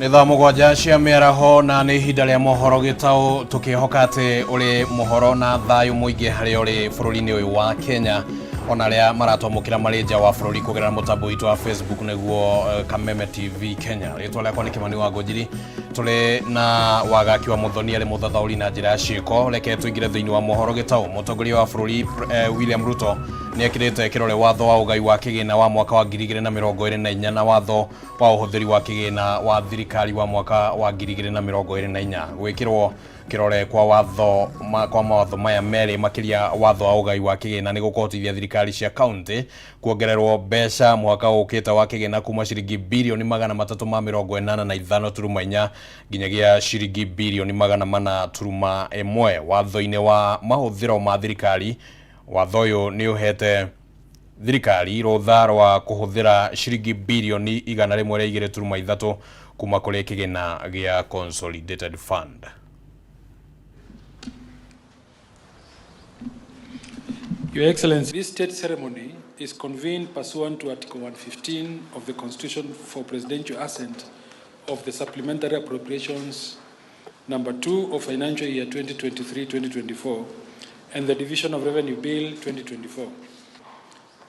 Nitha mugwanja cia miaraho na ni ihinda ria mohoro gitau tukihoka ati uri mohoro na thayu muingi hari uri bururi-ini uyu wa Kenya ona ria maratomukira marija wa bururi kugerera mutambo witu wa Facebook niguo Kameme TV Kenya. Ritwa riakwa ni Kimani wa Ngojiri. Tuli na wagaki wa Muthoni ari muthathauri na njira ya ciiko. Reke tuingire thiini wa mohoro gitau. Mutongoria wa bururi William Ruto ni ekirite kirore watho wa ugai wa kigina wa mwaka wa 2024 na watho wa uhuthiri wa kigina wa thirikari wa mwaka wa 2024 gwikirwo kirore kwa watho kwa mawatho maya meri makiria watho wa ugai wa kigina ni gukotithia thirikari cia county kuongererwo mbeca mwaka ukita wa kigina kuma ciringi bilioni 385.4 nginyagia ciringi bilioni 400.1 watho-ini wa mahuthiro ma thirikari. Watho uyu ni uhete thirikari rutha rwa kuhuthira ciringi bilioni 102.3 kuma kuri kigina gia Consolidated Fund. Your Excellency, this state ceremony is convened pursuant to Article 115 of the Constitution for presidential assent of the Supplementary Appropriations number 2 of financial year 2023-2024 and the Division of Revenue Bill 2024.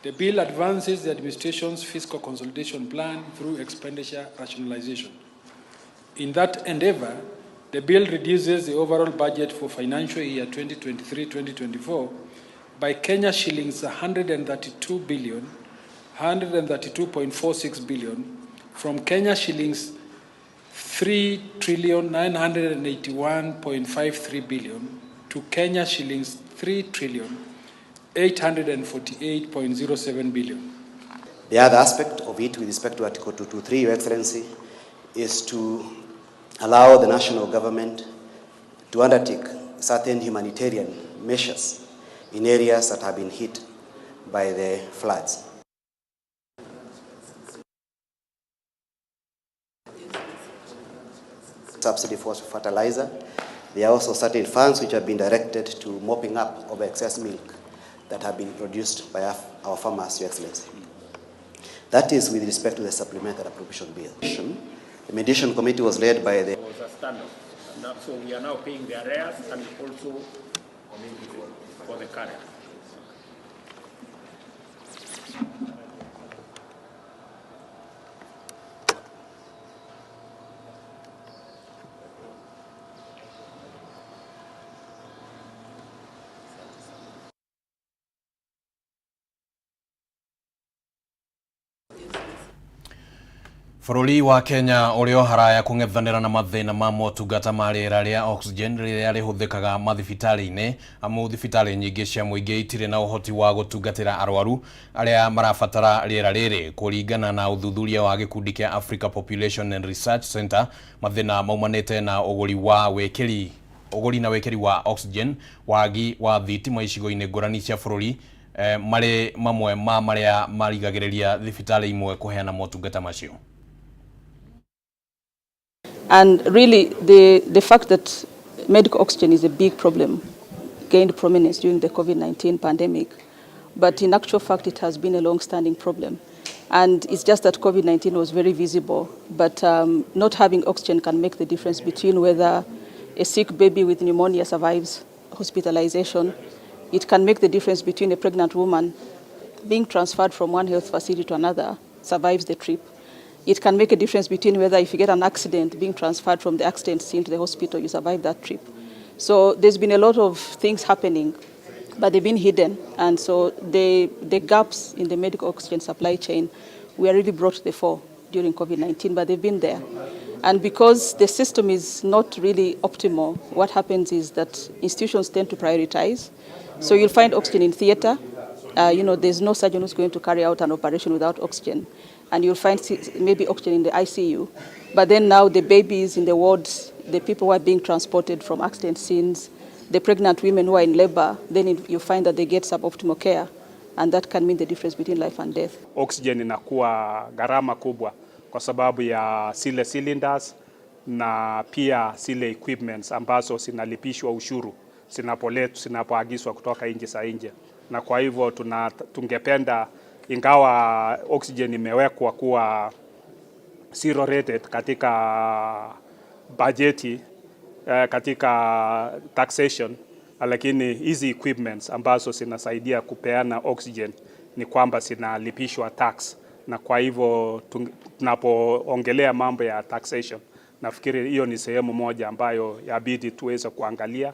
The bill advances the administration's fiscal consolidation plan through expenditure rationalization. In that endeavor, the bill reduces the overall budget for financial year 2023-2024 by Kenya shillings 132.46 billion from Kenya shillings 3,981.53 billion to Kenya shillings 3,848.07 billion. The other aspect of it with respect to Article 223, Your Excellency, is to allow the national government to undertake certain humanitarian measures in areas that have been hit by the floods. Subsidy for fertilizer. There are also certain funds which have been directed to mopping up of excess milk that have been produced by our farmers, Your Excellency. That is with respect to the supplementary appropriation bill. The mediation committee was led by the... It was a standoff, and so we are now paying the arrears and also for the current. Bururi wa Kenya urio haraya kung'ethanira na mathina ma motungata ma riera ria oxygen riria rihuthikaga mathibitari-ini amu thibitari nyingi cia muingi itire na uhoti wa gutungatira arwaru aria marabatara riera riri. Kuringana na uthuthuria wa gikundi kia Africa Population and Research Center, mathina maumanite na uguri na wekeri wa oxygen, wagi wa thitima icigo-ini ngurani cia bururi mari mamwe ma maria marigagiriria thibitari imwe kuheana motungata macio. And really, the fact that medical oxygen is a big problem gained prominence during the COVID-19 pandemic. But in actual fact, it has been a long-standing problem. And it's just that COVID-19 was very visible. But not having oxygen can make the difference between whether a sick baby with pneumonia survives hospitalization. It can make the difference between a pregnant woman being transferred from one health facility to another, survives the trip. It can make a difference between whether if you get an accident, being transferred from the accident scene to the hospital, you survive that trip. So there's been a lot of things happening, but they've been hidden. And so the gaps in the medical oxygen supply chain were really brought to the fore during COVID-19, but they've been there. And because the system is not really optimal, what happens is that institutions tend to prioritize. So you'll find oxygen in theater. There's no surgeon who's going to carry out an operation without oxygen. And you'll find maybe oxygen in the ICU. But then now the babies in the wards, the people who are being transported from accident scenes, the pregnant women who are in labor, then you find that they get suboptimal care. And that can mean the difference between life and death. Oxygen inakuwa gharama kubwa kwa sababu ya zile cylinders na pia zile equipments ambazo zinalipishwa ushuru zinapoagizwa kutoka nchi za nje. Na kwa hivyo tungependa, ingawa oxygen imewekwa kuwa zero rated katika bajeti, katika taxation, lakini hizi equipments ambazo zinasaidia kupeana oxygen ni kwamba zinalipishwa tax, na kwa hivyo tunapoongelea mambo ya taxation, nafikiri hiyo ni sehemu moja ambayo yabidi tuweze kuangalia.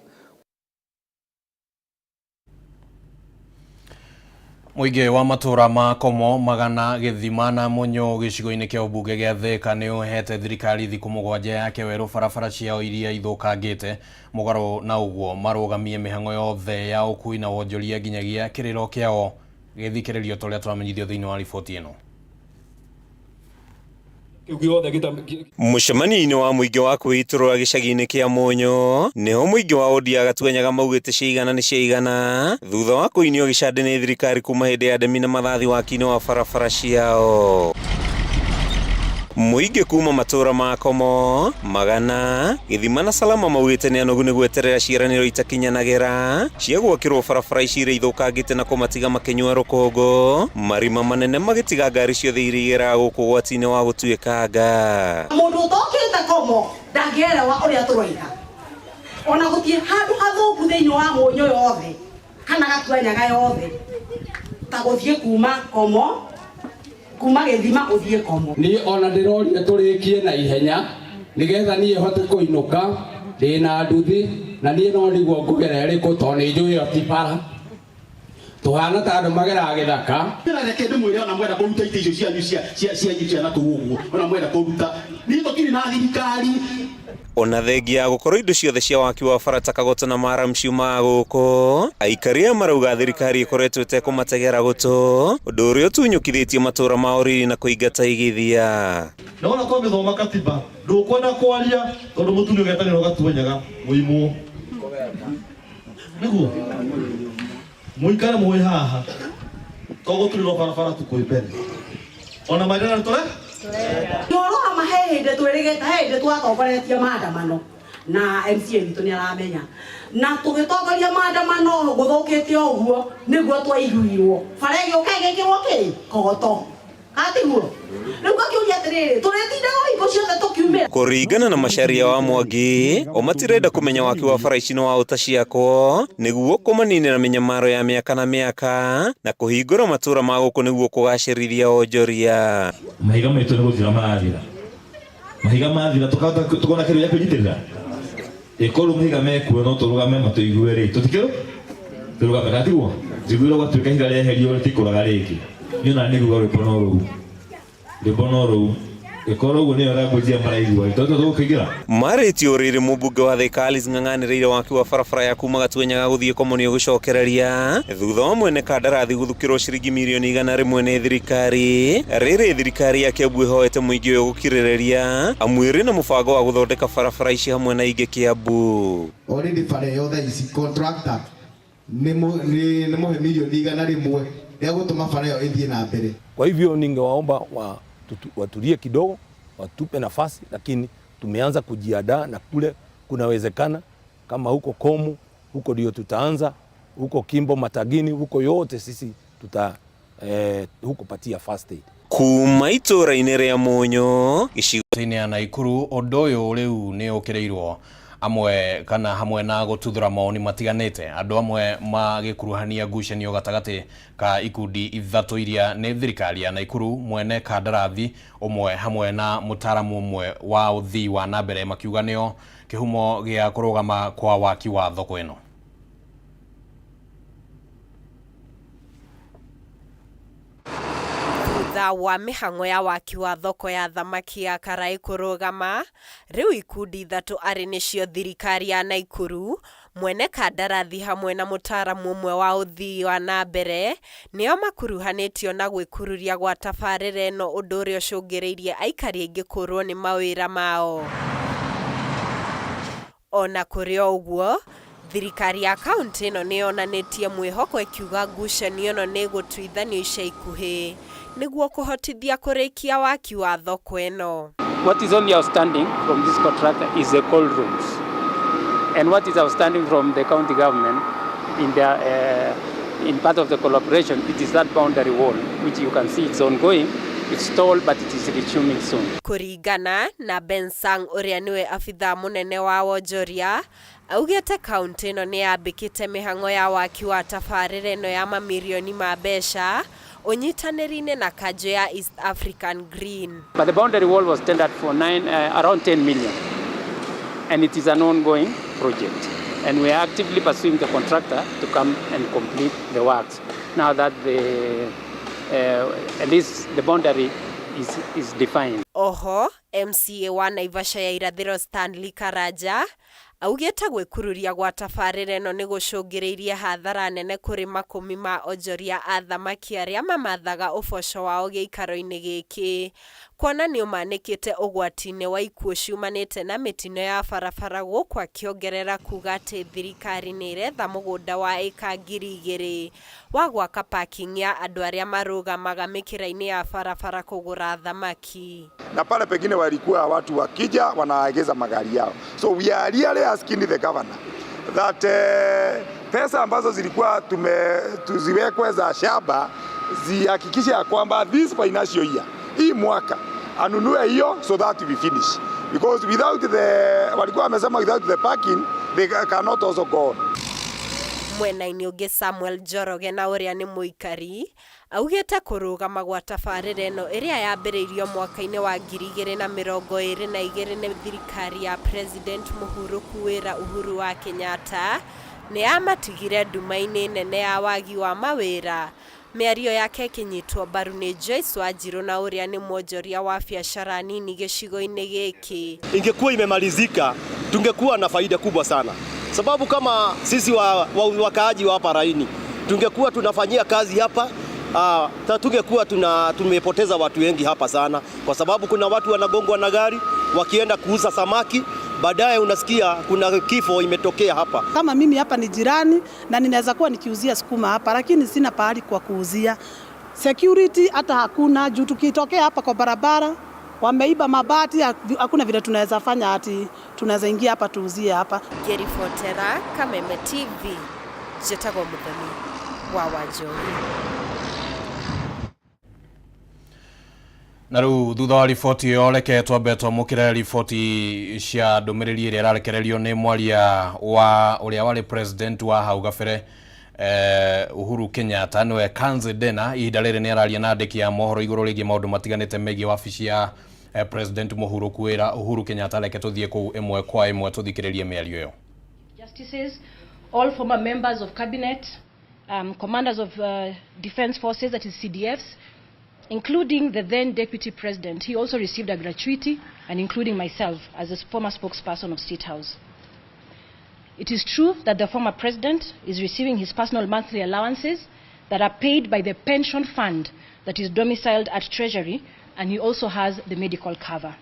Muingi wa matura ma Komo, Magana, Githima na Munyo gicigo-ini kia ubunge gia Thika ni uhete thirikari thiku 7 yake weru barabara ciao iria ithukangite mugaro na uguo marugamie mihango yothe ya ukui na wonjoria nginyagia kiriro kiao githikiririo toria turamenyithio thiini wa riboti ino. Mucemanio-ini wa muingi wa kwiturura gicagi-ini kia Munyo niho muingi wa Odia gatwenyaga maugite ciigana ni ciigana thutha wa kuinio gicande ni thirikari kuma hindi ya ndemi na mathathi waki-ini wa barabara ciao. Muingi kuma matura ma Komo, Magana, Githima na Salama maugite ni anogu ni gweterera ciaraniro itakinyanagira cia gwakirwo barabara ici iria ithukangite na kumatiga makenyua rukungu, marima manene magitiga ngari ciothe iria igera guku gwati-ini wa gutuikanga. Mundu utokite Komo ndangierewa uria turoiga ona gutie handu hathuku thiini wa Munyo yothe kana Gatwenyaga yothe ta guthie kuma Komo kuma Githima uthie Komo. Ni ona ndiroria turikie na ihenya nigetha nie hote kuinuka ndina nduthi na nie no niguo ngugera iriku to ni njui otipara tuhana ta andu magera githaka na reke ndimwire ona mwenda kuruta ite icio cia na tugugu ona mwenda kuruta ni tukiri na thirikari. Ona thengia ya gukorwo indo ciothe cia waki wa bara ta Kagoto na Mara ciuma guku, aikaria marauga thirikari ikoretwo itekumategera gutu, undu uria utunyukithitie matura ma uriri na kuingata igithia. Naona kwa githoma katiba ndukwenda kwaria tondu mutumia getaniro Gatwenyaga muimu niguo muikare muwe haha toguturiro barabara tukuimbere ona mairana tore Ndoroha mahehinde twirigeta hinde twatongoretie maandamano na MCA witu ni aramenya na tugitongoria maandamano guthukite uguo niguo twaiguirwo faregi ukagekirwo ki Kogoto atiguo niguo kiuria atiriri turetinda iko ciothe tukiumira. Kuringana na masharia wa Mwangi omatirenda kumenya waki wa bara ici no wa utaciako niguo kumaninira minyamaro ya miaka na miaka na kuhingura matura ma guku niguo kugacirithia onjoria. Mahiga maitu ni guthira marathira mahiga mathira tukona kiru ya kunyitirira ikoro mahiga mekuo no turugame matuigue ri tutikiro turugame gatiguo njiguiro gwatuika higa reherio ritikuraga ringi nyona niguo ripono ru ikoro uguo niyo ragujia maraigua toto tukigira mariti uriri mubunge wa Thika Alice ng'ang'anire waki wa barabara ya kuma Gatwenyaga guthie Komonio gucokereria thutha wa mwene kandarathi guthukirwo ciringi mirioni 100 ni thirikari. Riri thirikari ya Kiambu ihoete muingi uyu gukirireria amwiri na mubango wa guthondeka barabara ici hamwe na ingi Kiambu. Already pare yothe ici contractor ni muhe milioni 100 ya gutuma bara yo ithie na mbere. Kwa hivyo ningewaomba watulie kidogo, watupe nafasi, lakini tumeanza kujiandaa na kule kunawezekana kama huko Komu, huko ndio tutaanza, huko Kimbo Matagini, huko yote sisi huko patia first aid. Kuma itura-ini ria Munyo gicigo-ini ya Naikuru undu uyu riu ni ukireirwo amwe kana hamwe na gututhura maoni matiganite andu amwe magikuruhania ngucanio gatagati ka ikundi ithatu iria ni thirikari ya Naikuru mwene kandarathi umwe hamwe na mutaramu umwe wa uthii wa nambere makiuga nio kihumo gia kurugama kwa waki wa thoko ino. Thutha wa mihango ya waki wa thoko ya thamaki ya Karai kurugama, riu ikundi ithatu ari nicio thirikari ya Naikuru, mwene kandarathi hamwe na mutaramu umwe wa uthii wa nambere nio makuruhanitio na gwikururia gwa tabarira ino undu uria ucungiriirie aikari aingi kurwo ni mawira mao. Ona kuri uguo thirikari ya kaunti ino niyonanitie mwihoko ikiuga ngucanio ino ni gutuithanio ica ikuhi niguo kuhotithia kurikia waki wa thoko ino. What is only outstanding from this contract is the cold rooms, and what is outstanding from the county government in their in part of the collaboration, it is that boundary wall which you can see it's ongoing, It's stalled, but it is resuming soon. Kuringana na Bensang uria niwe afitha munene wa wonjoria augete kaunti ino ni yambikite mihango ya waki wa tabarĩra ĩno ya mamirioni ma mbeca unyitanĩri-inĩ na kanjũ ya East African Green. But the boundary wall was tendered for around 10 million, and it is an ongoing project. And we are actively pursuing the contractor to come and complete the works. Now that at least the boundary is defined. Oho, MCA wa Naivasha ya irathĩro Stanley Karaja augĩte gwĩkururia gwa tabarĩra ĩno nĩ gũcũngĩrĩirie hathara nene kũrĩ makũmi ma onjoria a thamaki arĩa mamathaga ũboco wao gĩikaro-inĩ gĩkĩ, kuona nĩ ũmanĩkĩte ũgwati-inĩ wa ikuũ ciumanĩte na mĩtino ya barabara, gũkũ akĩongerera kuga atĩ thirikari nĩ iretha mũgũnda wa ĩka 2,000 wa gwaka parking ya andũ arĩa marũgamaga mĩkĩra-inĩ ya barabara kũgũra thamaki. Na pale pengine walikuwa watu wakija wanaegeza magari yao. So we are really asking the governor that pesa ambazo zilikuwa tuziwekwe za shamba zihakikishe ya kwamba this financial year, hii mwaka anunue hiyo so that we finish, because without walikuwa wamesema without the parking they cannot also go on. Mwena-inĩ ũngĩ Samuel Njoroge na ũrĩa nĩ mũikari augĩte kũrũgama gwa tabarĩra ĩno ĩrĩa yambĩrĩirio mwaka-inĩ wa 2022 nĩ thirikari ya President Mũhuru Wĩra Uhuru wa Kenyatta nĩ yamatigire nduma-inĩ nene ya wagi wa mawĩra. Mĩario yake ĩkĩnyitwo mbaru nĩ Joyce Wanjiru na ũrĩa nĩ mwonjoria wa biashara nini gĩcigo-inĩ gĩkĩ. Ingekuwa imemalizika tungekuwa na faida kubwa sana, sababu kama sisi wakaaji wa hapa Raini tungekuwa tunafanyia kazi hapa, tungekuwa tumepoteza watu wengi hapa sana, kwa sababu kuna watu wanagongwa na gari wakienda kuuza samaki, baadaye unasikia kuna kifo imetokea hapa. Kama mimi hapa ni jirani na ninaweza kuwa nikiuzia sukuma hapa, lakini sina pahali kwa kuuzia. Security hata hakuna, juu tukitokea hapa kwa barabara wameiba mabati, hakuna vile tunaweza fanya ati tunaweza ingia hapa tuuzie hapa. Geri Fotera, Kameme TV, Jetago Muthoni wa Wanjohi. Na rĩu thutha wa riboti ĩyo reke twambe twamũkĩre riboti cia ndũmĩrĩri ĩrĩa ĩrarekererio nĩ mwaria wa ũrĩa warĩ president wa hau gabere Uhuru Kenyatta, nĩwe Kanzi Dena. Ihinda rĩrĩ nĩ araria na andĩki a mohoro igũrũ rĩgiĩ maũndũ matiganĩte megiĩ wabici ya President Uhuru Kenyatta. Reke tũthiĩ kũu ĩmwe kwa ĩmwe tũthikĩrĩrie mĩario ĩyo. Justices, all former members of cabinet, commanders of defense forces, that is CDFs, including the then deputy president. He also received a gratuity, and including myself as a former spokesperson of State House. It is true that the former president is receiving his personal monthly allowances that are paid by the pension fund that is domiciled at Treasury, and he also has the medical cover.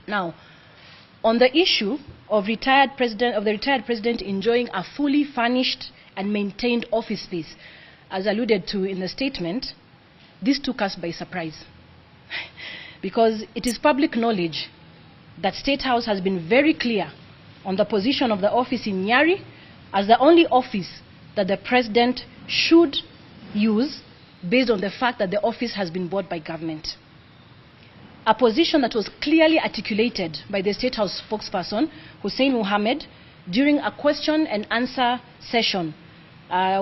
Now, on the issue of the retired president enjoying a fully furnished and maintained office space, as alluded to in the statement, this took us by surprise, because it is public knowledge that State House has been very clear on the position of the office in Nyari as the only office that the president should use based on the fact that the office has been bought by government. A position that was clearly articulated by the State House spokesperson, Hussein Mohammed, during a question and answer session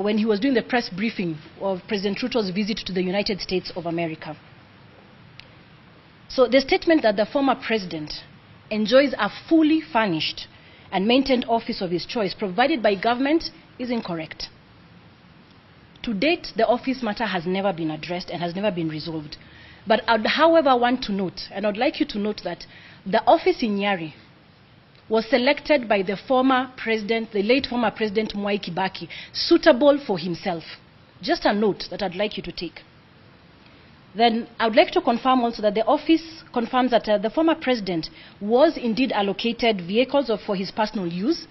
when he was doing the press briefing of President Ruto's visit to the United States of America. So the statement that the former president enjoys a fully furnished and maintained office of his choice provided by government is incorrect. To date, the office matter has never been addressed and has never been resolved. But I would, however, want to note, and I'd like you to note, that the office in Nyari was selected by the former president, the late former president Mwai Kibaki, suitable for himself. Just a note that I'd like you to take. Then I would like to confirm also that the office confirms that the former president was indeed allocated vehicles for his personal use,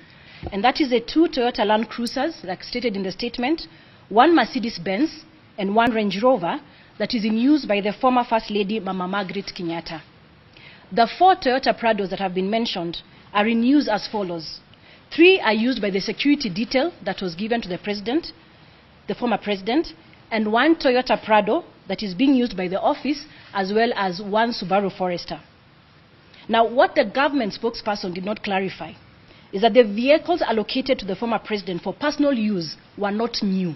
and that is 2 Toyota Land Cruisers, like stated in the statement, 1 Mercedes-Benz, and 1 Range Rover that is in use by the former First Lady Mama Margaret Kenyatta. The 4 Toyota Prados that have been mentioned are in use as follows. 3 are used by the security detail that was given to the president, the former president, and 1 Toyota Prado that is being used by the office, as well as 1 Subaru Forester. Now, what the government spokesperson did not clarify is that the vehicles allocated to the former president for personal use were not new.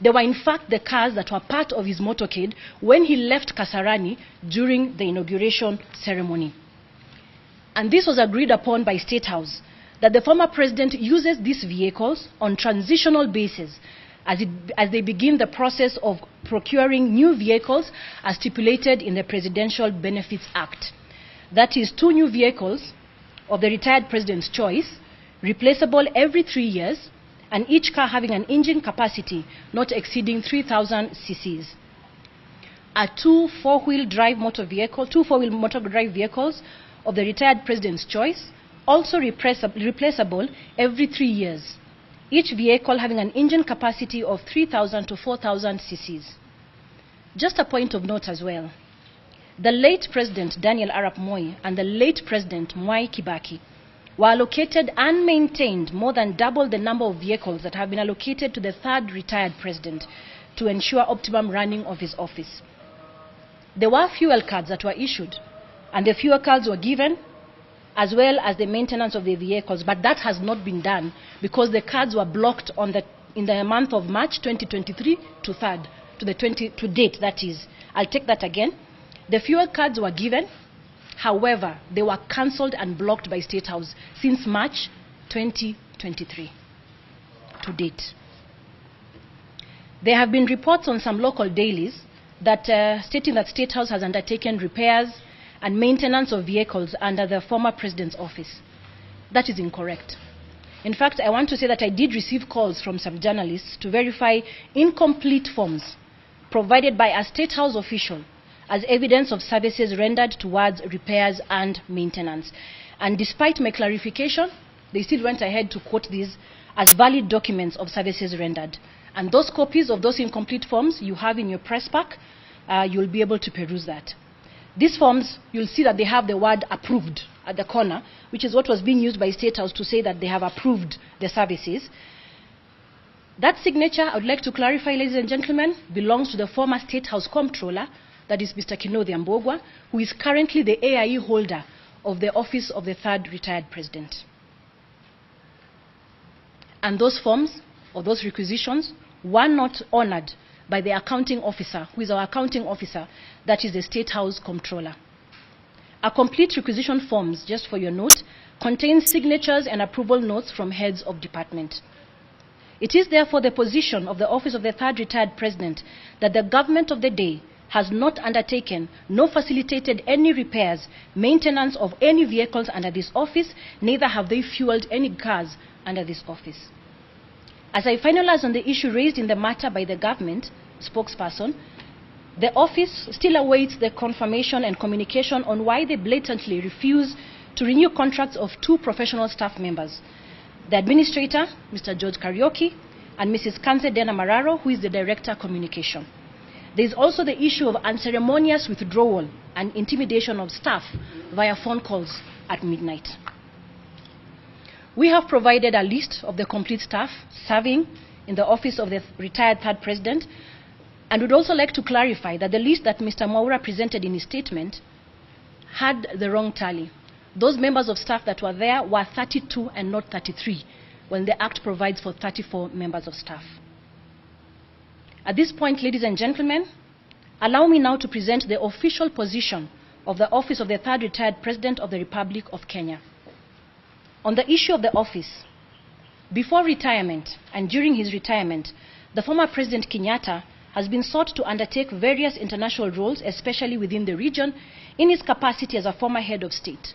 They were in fact the cars that were part of his motorcade when he left Kasarani during the inauguration ceremony. And this was agreed upon by State House, that the former president uses these vehicles on transitional basis as they begin the process of procuring new vehicles as stipulated in the Presidential Benefits Act. That is 2 new vehicles of the retired president's choice, replaceable every 3 years, and each car having an engine capacity not exceeding 3,000 cc's. 2 four-wheel motor drive vehicles of the retired president's choice, also replaceable every 3 years, each vehicle having an engine capacity of 3,000 to 4,000 cc's. Just a point of note as well, the late President Daniel Arap Moi and the late President Mwai Kibaki were allocated and maintained more than double the number of vehicles that have been allocated to the 3rd retired president to ensure optimum running of his office. There were fuel cards that were issued, and the fuel cards were given, as well as the maintenance of the vehicles, but that has not been done because the cards were blocked in the month of March 2023 to date, that is. I'll take that again. The fuel cards were given, however, they were cancelled and blocked by State House since March 2023 to date. There have been reports on some local dailies that stating that State House has undertaken repairs and maintenance of vehicles under the former president's office. That is incorrect. In fact, I want to say that I did receive calls from some journalists to verify incomplete forms provided by a State House official as evidence of services rendered towards repairs and maintenance. And despite my clarification, they still went ahead to quote these as valid documents of services rendered. And those copies of those incomplete forms you have in your press pack, you'll be able to peruse that. These forms, you'll see that they have the word approved at the corner, which is what was being used by State House to say that they have approved the services. That signature, I would like to clarify, ladies and gentlemen, belongs to the former State House Comptroller, that is Mr. Kinodhi Ambogwa, who is currently the AIE holder of the office of the 3rd retired president. And those forms, or those requisitions, were not honored by the accounting officer, who is our accounting officer, that is the State House Comptroller. A complete requisition forms, just for your note, contains signatures and approval notes from heads of department. It is therefore the position of the office of the 3rd retired president that the government of the day has not undertaken nor facilitated any repairs, maintenance of any vehicles under this office, neither have they fueled any cars under this office. As I finalize on the issue raised in the matter by the government spokesperson, the office still awaits the confirmation and communication on why they blatantly refuse to renew contracts of 2 professional staff members, the administrator, Mr. George Karaoke, and Mrs. Kanze Dena Mararo, who is the director communication. There is also the issue of unceremonious withdrawal and intimidation of staff via phone calls at midnight. We have provided a list of the complete staff serving in the office of the retired 3rd president, and would also like to clarify that the list that Mr. Mwaura presented in his statement had the wrong tally. Those members of staff that were there were 32 and not 33, when the Act provides for 34 members of staff. At this point, ladies and gentlemen, allow me now to present the official position of the office of the 3rd retired president of the Republic of Kenya. On the issue of the office, before retirement and during his retirement, the former President Kenyatta has been sought to undertake various international roles, especially within the region, in his capacity as a former head of state.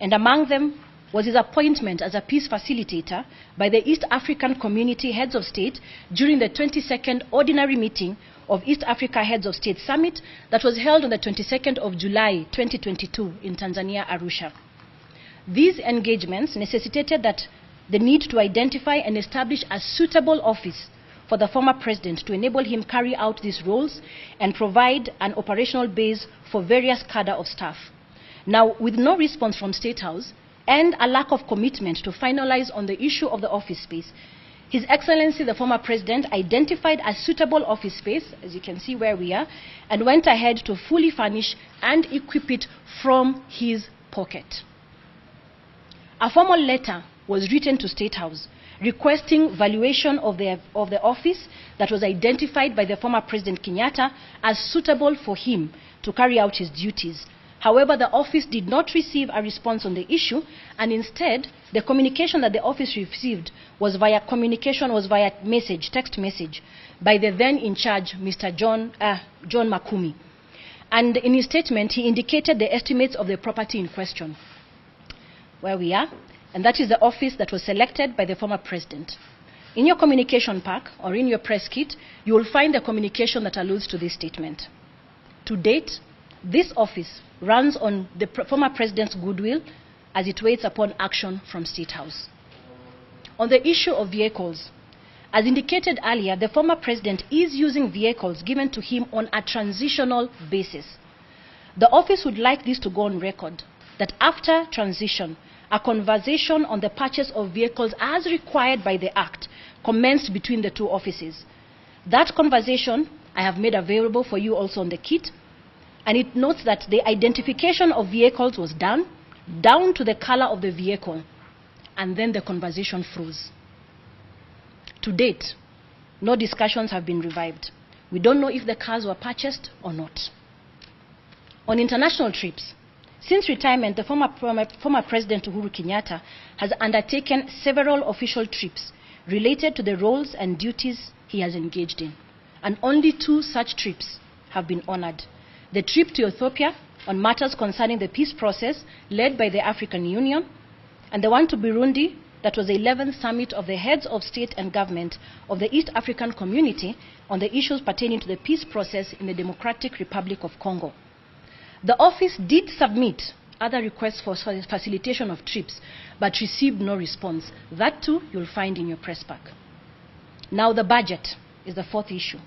And among them was his appointment as a peace facilitator by the East African Community Heads of State during the 22nd Ordinary Meeting of East Africa Heads of State Summit that was held on the 22nd of July 2022 in Tanzania, Arusha. These engagements necessitated that the need to identify and establish a suitable office for the former president to enable him carry out these roles and provide an operational base for various cadre of staff. Now, with no response from State House and a lack of commitment to finalize on the issue of the office space, His Excellency, the former president, identified a suitable office space, as you can see where we are, and went ahead to fully furnish and equip it from his pocket. A formal letter was written to State House requesting valuation of the office that was identified by the former President Kenyatta as suitable for him to carry out his duties. However, the office did not receive a response on the issue, and instead, the communication that the office received was via text message, by the then in charge, Mr. John Makumi. And in his statement, he indicated the estimates of the property in question, where we are, and that is the office that was selected by the former president. In your communication pack, or in your press kit, you will find the communication that alludes to this statement. To date, this office runs on the former president's goodwill as it waits upon action from State House. On the issue of vehicles, as indicated earlier, the former president is using vehicles given to him on a transitional basis. The office would like this to go on record, that after transition, a conversation on the purchase of vehicles as required by the Act commenced between the two offices. That conversation I have made available for you also on the kit, and it notes that the identification of vehicles was done, down to the color of the vehicle, and then the conversation froze. To date, no discussions have been revived. We don't know if the cars were purchased or not. On international trips, since retirement, the former President Uhuru Kenyatta has undertaken several official trips related to the roles and duties he has engaged in, and only 2 such trips have been honored. The trip to Ethiopia on matters concerning the peace process led by the African Union, and the one to Burundi that was the 11th summit of the heads of state and government of the East African Community on the issues pertaining to the peace process in the Democratic Republic of Congo. The office did submit other requests for facilitation of trips, but received no response. That too you'll find in your press pack. Now the budget is the 4th issue.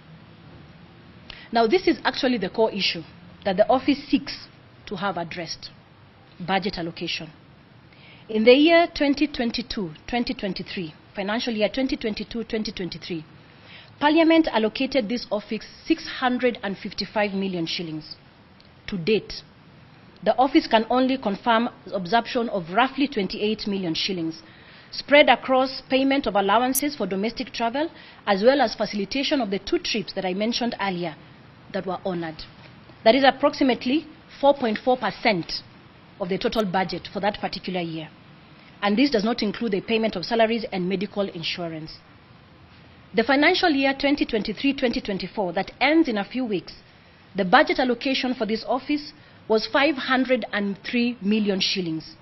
Now this is actually the core issue that the office seeks to have addressed: budget allocation. In the year 2022-2023, financial year 2022-2023, Parliament allocated this office 655 million shillings. To date, the office can only confirm absorption of roughly 28 million shillings, spread across payment of allowances for domestic travel, as well as facilitation of the 2 trips that I mentioned earlier that were honored. That is approximately 4.4% of the total budget for that particular year. And this does not include the payment of salaries and medical insurance. The financial year 2023-2024 that ends in a few weeks, the budget allocation for this office was 503 million shillings.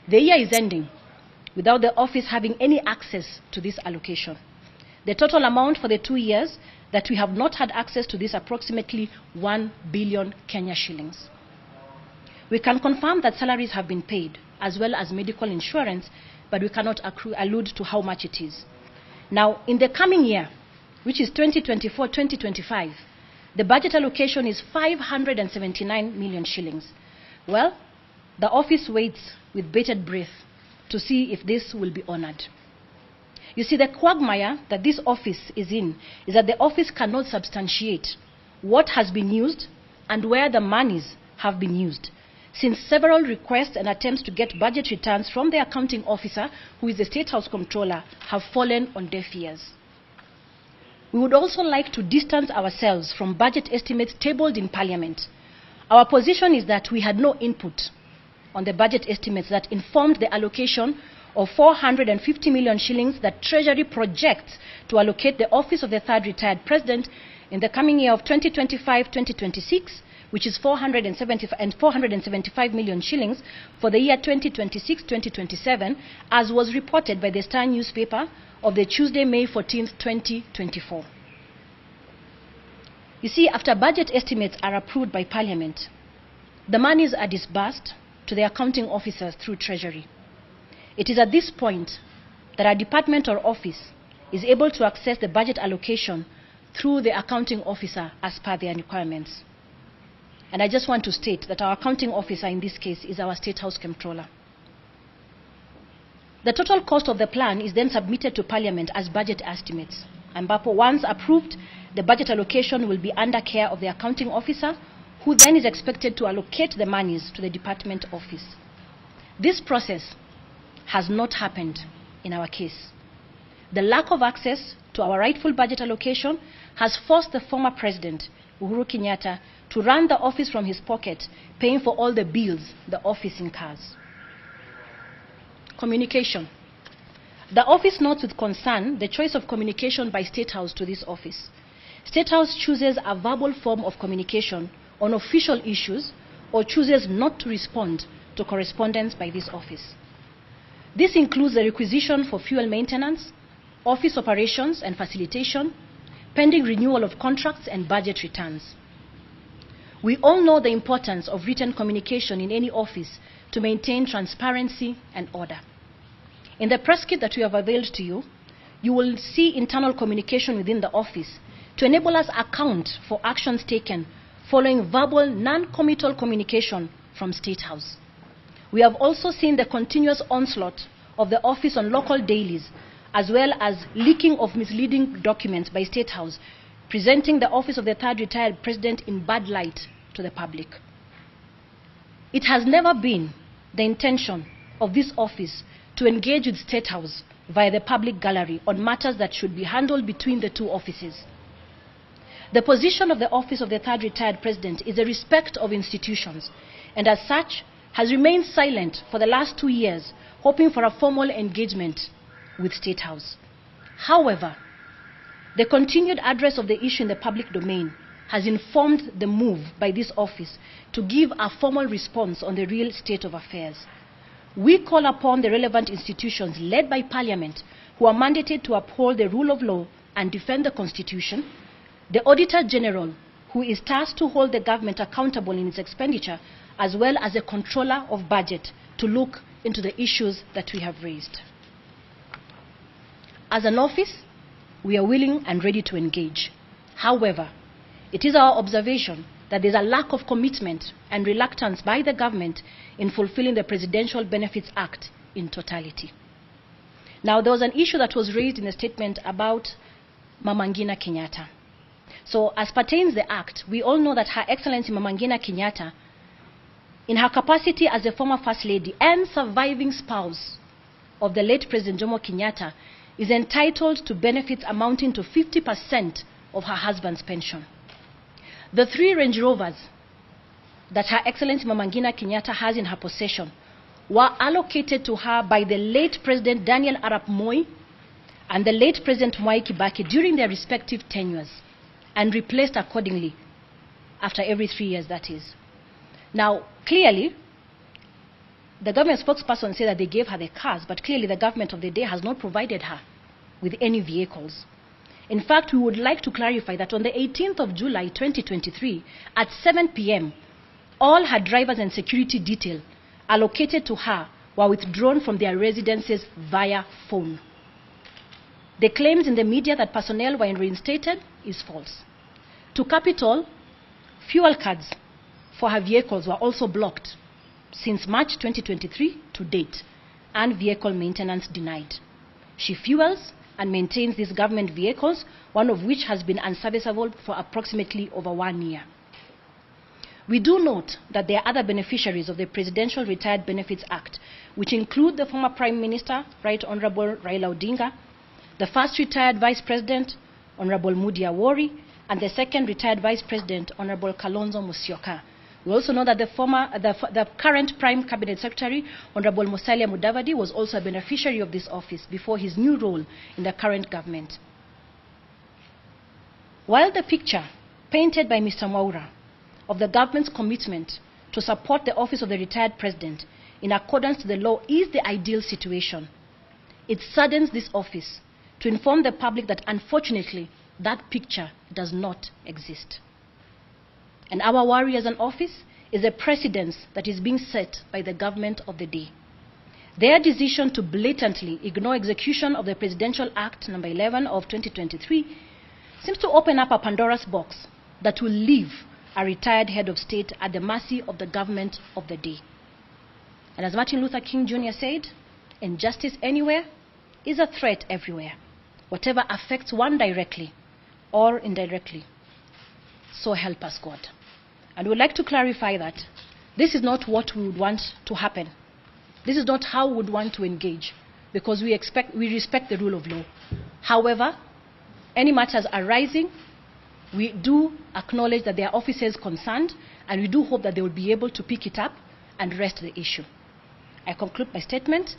The year is ending without the office having any access to this allocation. The total amount for the 2 years that we have not had access to this approximately 1 billion Kenya shillings. We can confirm that salaries have been paid, as well as medical insurance, but we cannot allude to how much it is. Now, in the coming year, which is 2024-2025, the budget allocation is 579 million shillings. Well, the office waits with bated breath to see if this will be honored. You see, the quagmire that this office is in is that the office cannot substantiate what has been used and where the monies have been used, since several requests and attempts to get budget returns from the accounting officer, who is the State House Comptroller, have fallen on deaf ears. We would also like to distance ourselves from budget estimates tabled in Parliament. Our position is that we had no input on the budget estimates that informed the allocation of 450 million shillings that Treasury projects to allocate the office of the 3rd retired president in the coming year of 2025-2026, which is 475 million shillings for the year 2026-2027, as was reported by the Star newspaper of the Tuesday, May 14th, 2024. You see, after budget estimates are approved by Parliament, the monies are disbursed to the accounting officers through Treasury. It is at this point that our department or office is able to access the budget allocation through the accounting officer as per their requirements. And I just want to state that our accounting officer in this case is our State House Comptroller. The total cost of the plan is then submitted to Parliament as budget estimates. And once approved, the budget allocation will be under care of the accounting officer, who then is expected to allocate the monies to the department office. This process has not happened in our case. The lack of access to our rightful budget allocation has forced the former president, Uhuru Kenyatta, to run the office from his pocket, paying for all the bills the office incurs. Communication. The office notes with concern the choice of communication by State House to this office. State House chooses a verbal form of communication on official issues or chooses not to respond to correspondence by this office. This includes the requisition for fuel maintenance, office operations and facilitation, pending renewal of contracts and budget returns. We all know the importance of written communication in any office to maintain transparency and order. In the press kit that we have availed to you, you will see internal communication within the office to enable us account for actions taken following verbal non-committal communication from State House. We have also seen the continuous onslaught of the office on local dailies, as well as leaking of misleading documents by State House, presenting the office of the third retired president in bad light to the public. It has never been the intention of this office to engage with State House via the public gallery on matters that should be handled between the two offices. The position of the office of the third retired president is a respect of institutions, and as such has remained silent for the last 2 years, hoping for a formal engagement with State House. However, the continued address of the issue in the public domain has informed the move by this office to give a formal response on the real state of affairs. We call upon the relevant institutions led by Parliament, who are mandated to uphold the rule of law and defend the Constitution, the Auditor General, who is tasked to hold the government accountable in its expenditure, as well as a controller of budget, to look into the issues that we have raised. As an office, we are willing and ready to engage. However, it is our observation that there's a lack of commitment and reluctance by the government in fulfilling the Presidential Benefits Act in totality. Now, there was an issue that was raised in the statement about Mama Ngina Kenyatta. So, as pertains the Act, we all know that Her Excellency Mama Ngina Kenyatta, in her capacity as the former First Lady and surviving spouse of the late President Jomo Kenyatta, is entitled to benefits amounting to 50% of her husband's pension. The 3 Range Rovers that Her Excellency Mama Ngina Kenyatta has in her possession were allocated to her by the late President Daniel Arap Moi and the late President Mwai Kibaki during their respective tenures, and replaced accordingly after every 3 years, that is. Now, clearly, the government spokesperson said that they gave her the cars, but clearly the government of the day has not provided her with any vehicles. In fact, we would like to clarify that on the 18th of July 2023, at 7 p.m., all her drivers and security detail allocated to her were withdrawn from their residences via phone. The claims in the media that personnel were reinstated is false. To Capital, fuel cards for her vehicles were also blocked since March 2023 to date, and vehicle maintenance denied. She fuels and maintains these government vehicles, one of which has been unserviceable for approximately over 1 year. We do note that there are other beneficiaries of the Presidential Retired Benefits Act, which include the former Prime Minister, Right Honorable Raila Odinga, the first retired Vice President, Honorable Mudi Awori, and the second retired Vice President, Honorable Kalonzo Musyoka. We also know that the current Prime Cabinet Secretary, Honorable Musalia Mudavadi, was also a beneficiary of this office before his new role in the current government. While the picture painted by Mr. Mwaura of the government's commitment to support the office of the retired president in accordance to the law is the ideal situation, it saddens this office to inform the public that unfortunately that picture does not exist. And our worry as an office is a precedence that is being set by the government of the day. Their decision to blatantly ignore execution of the Presidential Act No. 11 of 2023 seems to open up a Pandora's box that will leave a retired head of state at the mercy of the government of the day. And as Martin Luther King Jr. said, injustice anywhere is a threat everywhere, whatever affects one directly or indirectly. So help us God. And we'd like to clarify that this is not what we would want to happen. This is not how we would want to engage, because we respect the rule of law. However, any matters arising, we do acknowledge that there are officers concerned, and we do hope that they will be able to pick it up and rest the issue. I conclude my statement,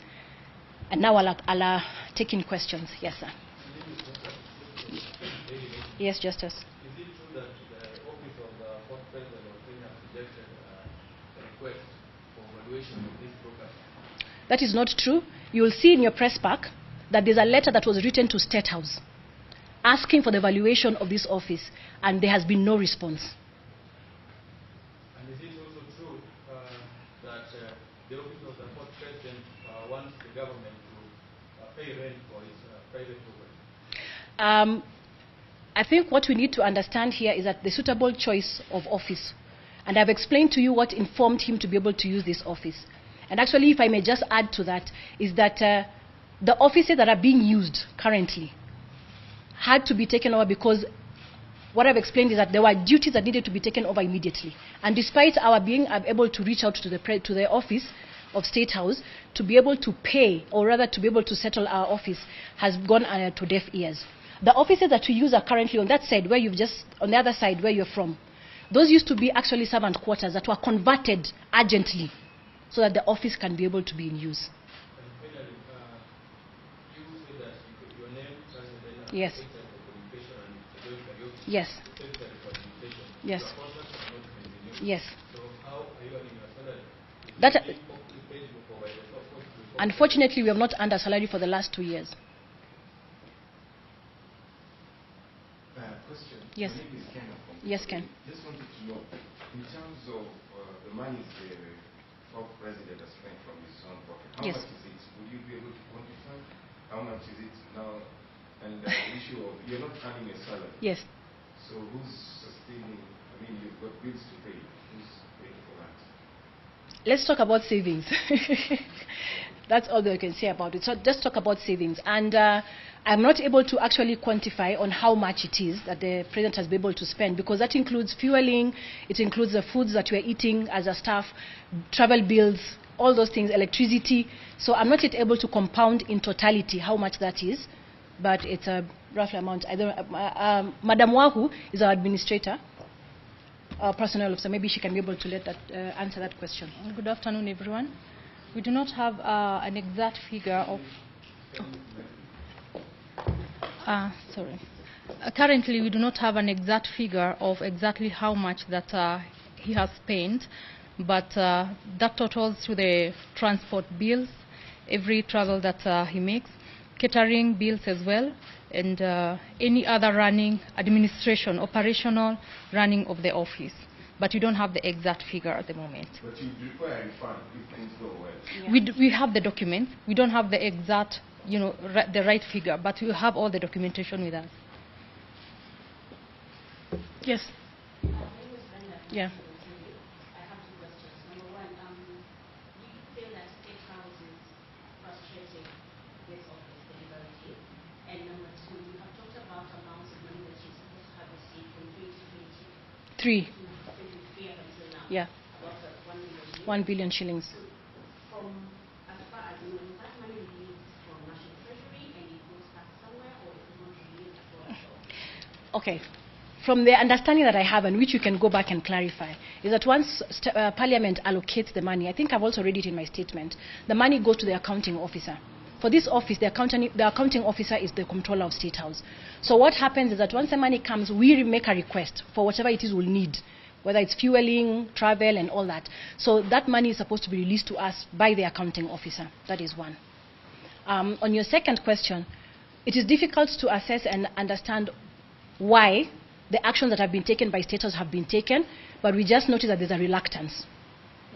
and now I'll take in questions. Yes, sir. Yes, Justice. Is it true that the office of the fourth president of Kenya rejected the request for valuation of this program? That is not true. You will see in your press pack that there's a letter that was written to State House asking for the valuation of this office, and there has been no response. And is it also true that the office of the fourth president wants the government to pay rent for its private property? I think what we need to understand here is that the suitable choice of office, and I've explained to you what informed him to be able to use this office. And actually, if I may just add to that, is that the offices that are being used currently had to be taken over, because what I've explained is that there were duties that needed to be taken over immediately. And despite our being able to reach out to the office of State House to be able to pay, or rather to be able to settle our office, has gone to deaf ears. The offices that we use are currently on that side where you've just, on the other side where you're from. Those used to be actually servant quarters that were converted urgently so that the office can be able to be in use. And finally, you said that your name, Yes. Yes. Yes. Yes. So how are you earning your salary? That, unfortunately, we have not earned a salary for the last 2 years. Question. Yes. My name is Ken. Yes, Ken. Just wanted to know, in terms of the money the former president has spent from his own pocket, how Yes. much is it? Would you be able to quantify? How much is it now? And the issue of you're not earning a salary. Yes. So who's sustaining? I mean, you've got bills to pay. Who's paying for that? Let's talk about savings. That's all that I can say about it. So just talk about savings. And I'm not able to actually quantify on how much it is that the president has been able to spend, because that includes fueling, it includes the foods that we're eating as a staff, travel bills, all those things, electricity. So I'm not yet able to compound in totality how much that is, but it's a rough amount. I don't, Madam Wahu is our administrator, our personnel officer. Maybe she can be able to answer that question. Good afternoon, everyone. We do not have an exact figure of... currently, we do not have an exact figure of exactly how much that he has spent, but that totals to the transport bills, every travel that he makes, catering bills as well, and any other running, administration, operational running of the office. But we don't have the exact figure at the moment. But you require a refund if things go well. Yeah. We have the documents. We don't have the exact, the right figure, but we have all the documentation with us. Yes. Yeah. Three. Yeah. 1 billion shillings. Okay. From the understanding that I have, and which you can go back and clarify, is that once Parliament allocates the money, I think I've also read it in my statement, the money goes to the accounting officer. For this office, the accounting officer is the controller of State House. So what happens is that once the money comes, we make a request for whatever it is we'll need, whether it's fueling, travel, and all that. So that money is supposed to be released to us by the accounting officer. That is one. On your second question, it is difficult to assess and understand why the actions that have been taken by State House have been taken, but we just notice that there's a reluctance,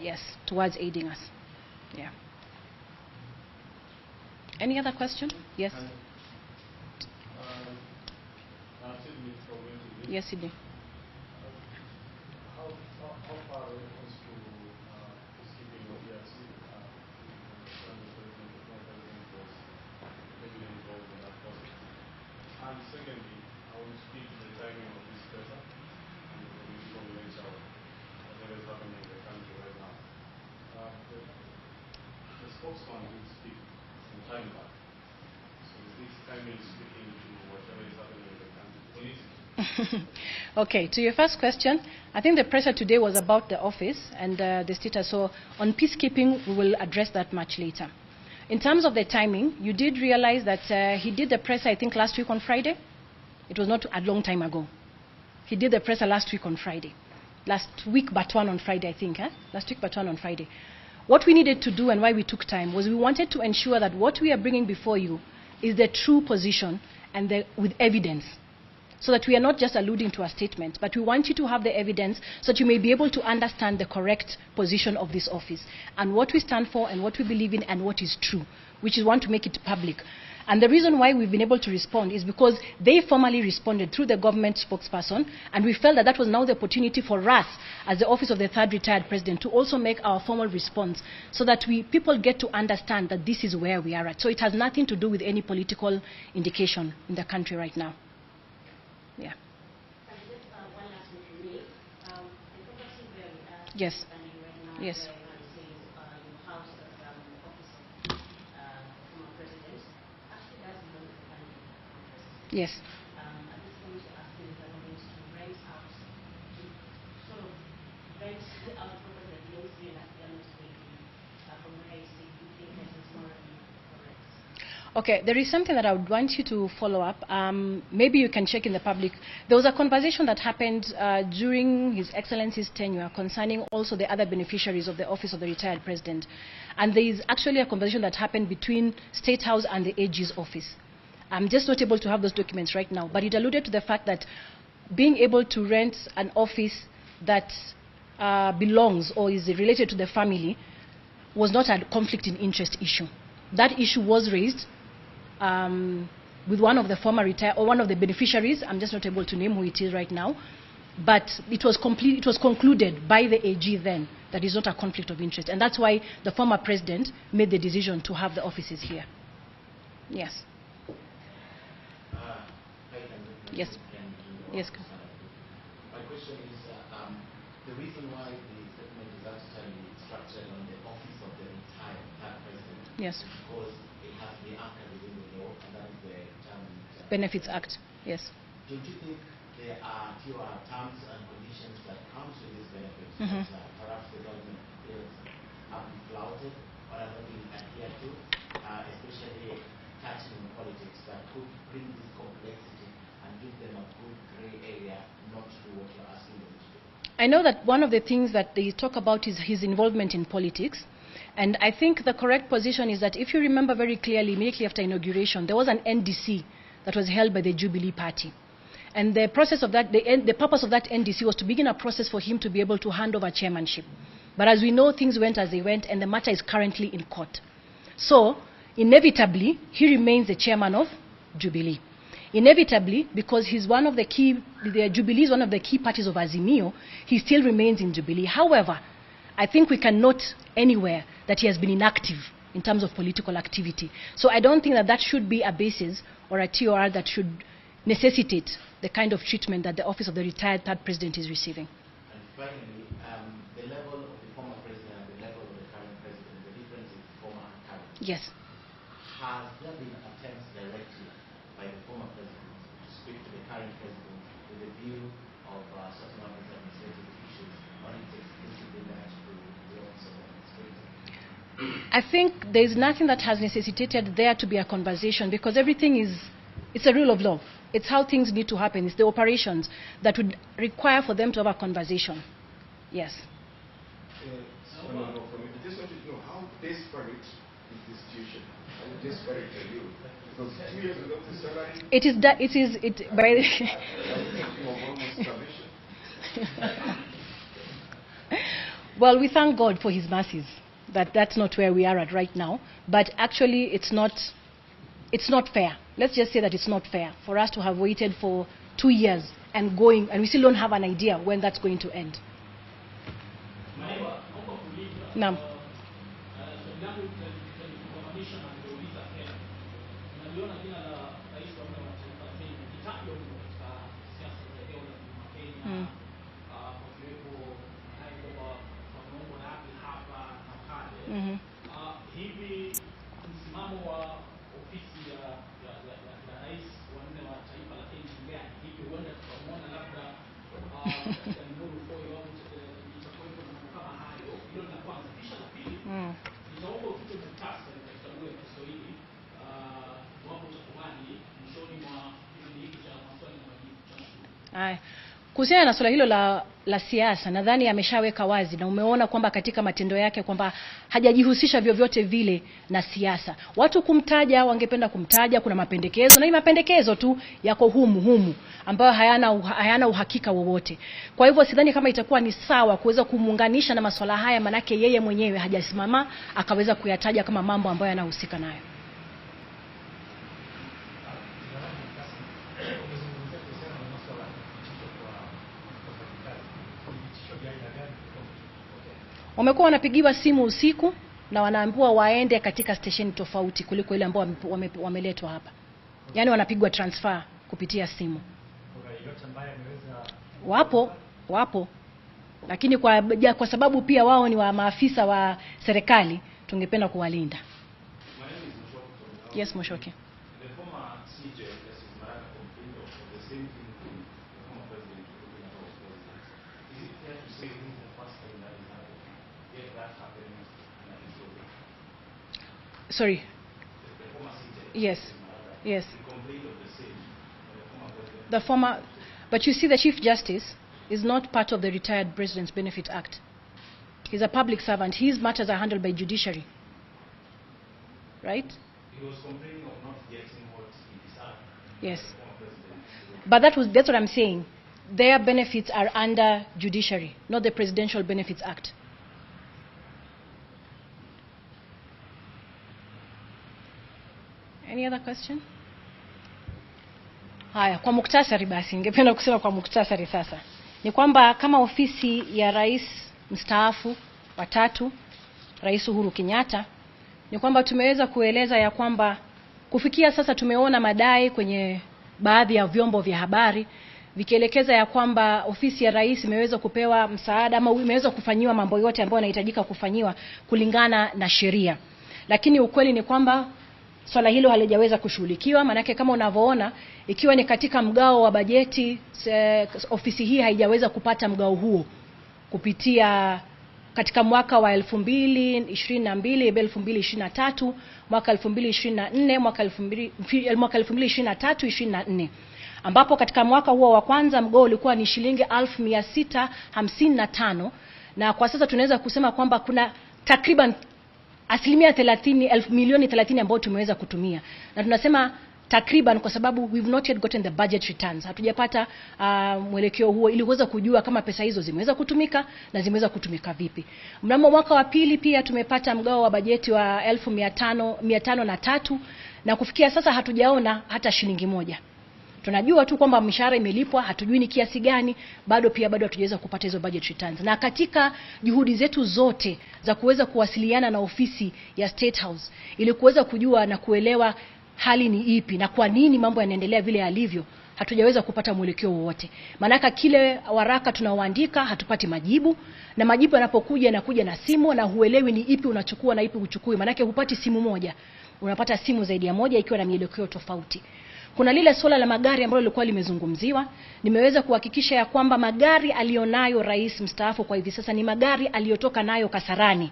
yes, towards aiding us. Yeah. Any other question? Yes. Yes, Sydney. How far when it comes to peacekeeping or DRC, secondly, I want to speak to the timing of this presser and the political nature of whatever is happening in the country right now. The spokesman did speak some time back. So is this timing speaking to whatever is happening in the country politically? Okay, to your first question, I think the presser today was about the office and the status. So on peacekeeping, we will address that much later. In terms of the timing, you did realize that he did the presser, I think, last week on Friday. It was not a long time ago. He did the presser last week on Friday. Last week, but one on Friday, I think. Last week, but one on Friday. What we needed to do and why we took time was we wanted to ensure that what we are bringing before you is the true position and with evidence. So that we are not just alluding to a statement, but we want you to have the evidence so that you may be able to understand the correct position of this office and what we stand for and what we believe in and what is true, which is want to make it public. And the reason why we've been able to respond is because they formally responded through the government spokesperson, and we felt that that was now the opportunity for us, as the Office of the Third Retired President, to also make our formal response so that people get to understand that this is where we are at. So it has nothing to do with any political indication in the country right now. Yeah. Yes. Yes. Yes. Okay, there is something that I would want you to follow up. Maybe you can check in the public. There was a conversation that happened during His Excellency's tenure concerning also the other beneficiaries of the Office of the Retired President. And there is actually a conversation that happened between State House and the AG's office. I'm just not able to have those documents right now, but it alluded to the fact that being able to rent an office that belongs or is related to the family was not a conflict in interest issue. That issue was raised with one of the former retired or one of the beneficiaries. I'm just not able to name who it is right now, but it was concluded by the AG then that is not a conflict of interest, and that's why the former president made the decision to have the offices here. Yes. Yes. Yes. My question is the reason why the statement is actually structured on the Office of the Retired President. Yes. Because it has to be anchored within the law, and that is the Benefits Act. Yes. Don't you think there are terms and conditions that come to these benefits that perhaps the government feels have been flouted or are not being adhered to, especially touching on politics that could bring this complexity and give them a good grey area not to do what you're asking them to do? I know that one of the things that they talk about is his involvement in politics. And I think the correct position is that if you remember very clearly, immediately after inauguration, there was an NDC that was held by the Jubilee Party. And the process of that, the purpose of that NDC was to begin a process for him to be able to hand over chairmanship. But as we know, things went as they went, and the matter is currently in court. So, inevitably, he remains the chairman of Jubilee. Inevitably, because he's one of the Jubilee is one of the key parties of Azimio, he still remains in Jubilee. However, I think we can note anywhere that he has been inactive in terms of political activity. So I don't think that that should be a basis or a TOR that should necessitate the kind of treatment that the Office of the Retired Third President is receiving. And finally, the level of the former president and the level of the current president, the difference is former and current. Yes. Has there been attempts directly by the former president to speak to the current president with a view of sorting out these administrative issues, or it's exclusively left to the Office of the Administrator? I think there's nothing that has necessitated there to be a conversation, because everything it's a rule of law. It's how things need to happen. It's the operations that would require for them to have a conversation. Yes. I just want to know how desperate is the situation? How desperate are you? Because 2 years without the salary. Well, we thank God for His mercies. That's not where we are at right now. But actually, it's not fair. Let's just say that it's not fair for us to have waited for 2 years and we still don't have an idea when that's going to end. Naam. Kuhusiana na swala hilo la siasa, nadhani ameshaweka wazi na umeona kwamba katika matendo yake kwamba hajajihusisha vyovyote vile na siasa. Watu kumtaja, wangependa kumtaja, kuna mapendekezo na ni mapendekezo tu yako humu ambayo hayana uhakika wowote. Kwa hivyo sidhani kama itakuwa ni sawa kuweza kumuunganisha na masuala haya, manake yeye mwenyewe hajasimama akaweza kuyataja kama mambo ambayo yanahusika nayo. Wamekuwa wanapigiwa simu usiku na wanaambiwa waende katika station tofauti kuliko ile ambao wameletwa hapa. Yaani wanapigwa transfer kupitia simu. Wapo. Lakini kwa sababu pia wao ni wa maafisa wa serikali, tungependa kuwalinda. Yes, Moshoki. Sorry. Yes. The former, but you see, the Chief Justice is not part of the Retired President's Benefit Act. He's a public servant. His matters are handled by judiciary. Right? He was complaining of not getting what he deserved. Yes. But that's what I'm saying. Their benefits are under judiciary, not the Presidential Benefits Act. Any other question? Haya, kwa muktasari basi, ningependa kusema kwa muktasari sasa. Ni kwamba kama ofisi ya rais mstaafu wa 3, Rais Uhuru Kenyatta, ni kwamba tumeweza kueleza ya kwamba kufikia sasa tumeona madai kwenye baadhi ya vyombo vya habari vikielekeza ya kwamba ofisi ya rais imeweza kupewa msaada ama imeweza kufanyiwa mambo yote ambayo yanahitajika kufanyiwa kulingana na sheria. Lakini ukweli ni kwamba swala hilo halijaweza kushughulikiwa, manake kama unavyoona ikiwa ni katika mgao wa bajeti, ofisi hii haijaweza kupata mgao huo kupitia katika mwaka wa 2022, 2023, mwaka 2024, mwaka 2023-24, ambapo katika mwaka huo wa kwanza mgao ulikuwa ni shilingi 1655, na kwa sasa tunaweza kusema kwamba kuna takriban asilimia 30, milioni 30 ambao tumeweza kutumia. Na tunasema takriban kwa sababu we've not yet gotten the budget returns. Hatujapata mwelekeo huo ili kuweza kujua kama pesa hizo zimeweza kutumika na zimeweza kutumika vipi. Mnamo mwaka wa pili pia tumepata mgao wa bajeti wa 1503 na kufikia sasa hatujaona hata shilingi moja. Tunajua tu kwamba mishahara imelipwa, hatujui ni kiasi gani, bado hatujaweza kupata hizo budget returns. Na katika juhudi zetu zote za kuweza kuwasiliana na ofisi ya State House ili kuweza kujua na kuelewa hali ni ipi na kwa nini mambo yanaendelea vile yalivyo, hatujaweza kupata mwelekeo wowote. Maana kile waraka tunaoandika hatupati majibu, na majibu yanapokuja yanakuja na simu na huelewi ni ipi unachukua na ipi uchukui. Maana hupati simu moja, unapata simu zaidi ya moja ikiwa na mielekeo tofauti. Kuna lile swala la magari ambalo lilikuwa limezungumziwa. Nimeweza kuhakikisha ya kwamba magari alionayo rais mstaafu kwa hivi sasa ni magari aliyotoka nayo Kasarani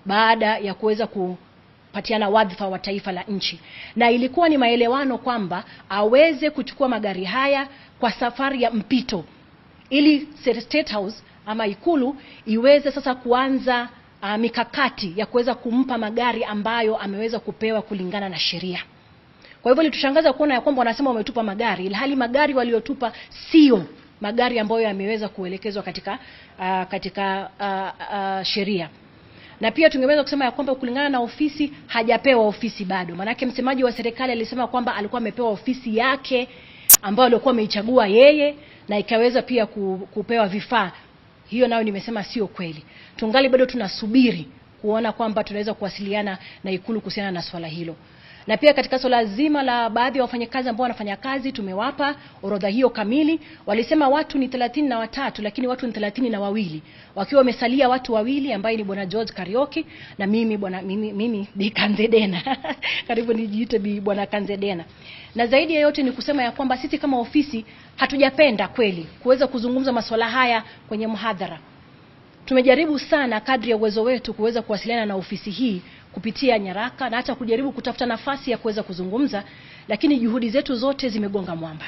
baada ya kuweza kupatiana wadhifa wa taifa la nchi, na ilikuwa ni maelewano kwamba aweze kuchukua magari haya kwa safari ya mpito ili State House ama Ikulu iweze sasa kuanza mikakati ya kuweza kumpa magari ambayo ameweza kupewa kulingana na sheria. Kwa hivyo litushangaza kuona ya kwamba wanasema wametupa magari, ilhali magari waliotupa sio magari ambayo yameweza kuelekezwa katika sheria. Na pia tungeweza kusema ya kwamba kulingana na ofisi hajapewa ofisi bado. Manake msemaji wa serikali alisema kwamba alikuwa amepewa ofisi yake ambayo alikuwa ameichagua yeye na ikaweza pia kupewa vifaa. Hiyo nayo nimesema sio kweli. Tungali bado tunasubiri kuona kwamba tunaweza kuwasiliana na Ikulu kuhusiana na swala hilo. Na pia katika swala zima la baadhi ya wafanyakazi ambao wanafanya kazi, tumewapa orodha hiyo kamili. Walisema watu ni 33 lakini watu ni 32, wakiwa wamesalia watu wawili ambaye ni bwana George Karioki na mimi Bi Kanzedena. Karibu nijiite Bi bwana Kanzedena. Na zaidi ya yote ni kusema ya kwamba sisi kama ofisi hatujapenda kweli kuweza kuzungumza masuala haya kwenye mhadhara. Tumejaribu sana kadri ya uwezo wetu kuweza kuwasiliana na ofisi hii kupitia nyaraka na hata kujaribu kutafuta nafasi ya kuweza kuzungumza, lakini juhudi zetu zote zimegonga mwamba.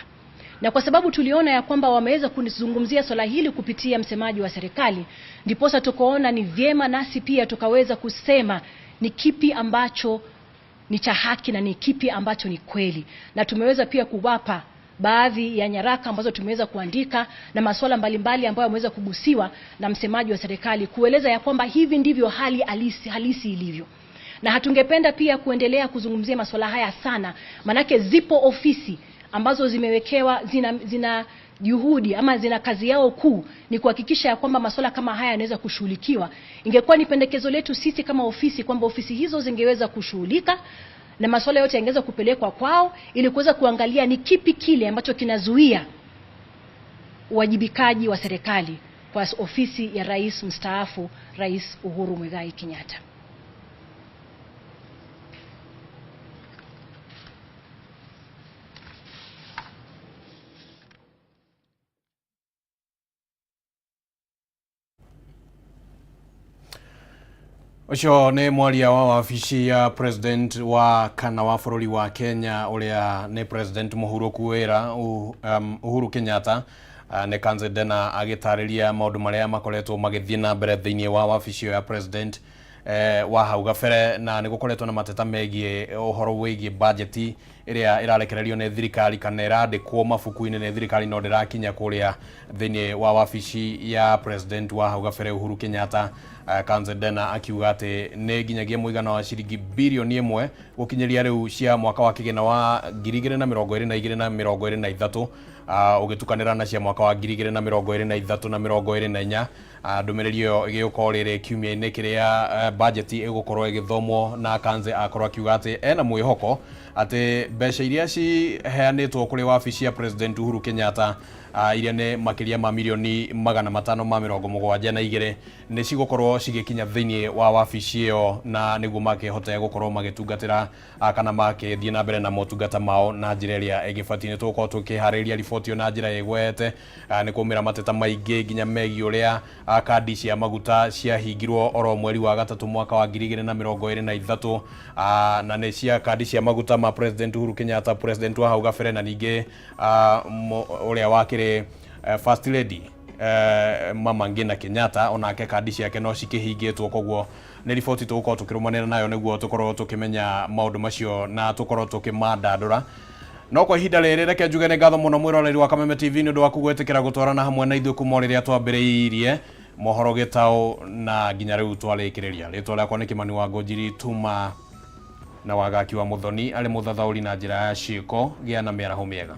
Na kwa sababu tuliona ya kwamba wameweza kuzungumzia swala hili kupitia msemaji wa serikali, ndiposa tukaona ni vyema nasi pia tukaweza kusema ni kipi ambacho ni cha haki na ni kipi ambacho ni kweli. Na tumeweza pia kuwapa baadhi ya nyaraka ambazo tumeweza kuandika na masuala mbalimbali ambayo yameweza kugusiwa na msemaji wa serikali, kueleza ya kwamba hivi ndivyo hali halisi ilivyo. Na hatungependa pia kuendelea kuzungumzia masuala haya sana, manake zipo ofisi ambazo zimewekewa zina juhudi ama zina kazi yao kuu ni kuhakikisha ya kwamba masuala kama haya yanaweza kushughulikiwa. Ingekuwa ni pendekezo letu sisi kama ofisi kwamba ofisi hizo zingeweza kushughulika na masuala yote yangeweza kupelekwa kwao ili kuweza kuangalia ni kipi kile ambacho kinazuia uwajibikaji wa serikali kwa ofisi ya Rais mstaafu Rais Uhuru Muigai Kenyatta. Ucio ni mwaria wa wabici ya president wa kana wa bururi wa Kenya uria ni president muhuruku wira Uhuru Kenyatta ne Kanzedena agitariria maundu maria makoretwo magithie na mbere thiini wa wabici ya president wa hau gabere, na ni gukoretwo na mateta megie uhoro wigie budget iria irarekererio ne thirikari kana irandikwo mabuku-ini ne thirikari no ndirakinya kuria thiini wa wabici ya president wa hau gabere Uhuru Kenyatta. Kanzedena akiuga ati ne nginyagia muigana wa ciringi bilioni 1 gukinyeria riu cia mwaka wa kigena wa 2022 na 2023 ugitukanira na cia mwaka wa 2023 na 2024. Ndumiriri iyo igiokorwo riri kiumia-ini kiria budget igukorwo igithomwo, na Kanze akorwo akiuga ati ena mwihoko ati mbeca iria ciheanitwo kuri wabici ya president Uhuru Kenyatta iria ne makiria ma milioni 572 ni cigukorwo cigikinya thiini wa wabici iyo, na niguo makihota gukorwo magitungatira kana makithie na mbere na motungata mao na njira iria igibati. Ni tukorwo tukihariria riboti yo na njira igwete, ni kumira mateta maingi nginya megi uria kandi cia maguta ciahingirwo oro mweri wa gatatu mwaka wa 2023, na ne cia kandi cia maguta ma president Uhuru Kenyatta, president wa hau gabere, na ningi uria wakire first lady Mama Ngina Kenyatta onake kandi ciake no cikihingitwo. Koguo ni riboti tugukorwo tukirumanira nayo niguo tukorwo tukimenya maundu macio na tukorwo tukimandandura. No kwa ihinda riri reke njuge ni ngatho muno mwiroreri wa Kameme TV ni undu wa kugwetikira gutwarana hamwe na ithuĩ kuma riria twambiriirie mohoro gitau na nginya riu twarikiriria. Ritwa riakwa ni Kimani wa Ngonjiri Tuma na Wagaki wa Muthoni ari muthathauri na njira ya ciiko. Gia na miaraho miega.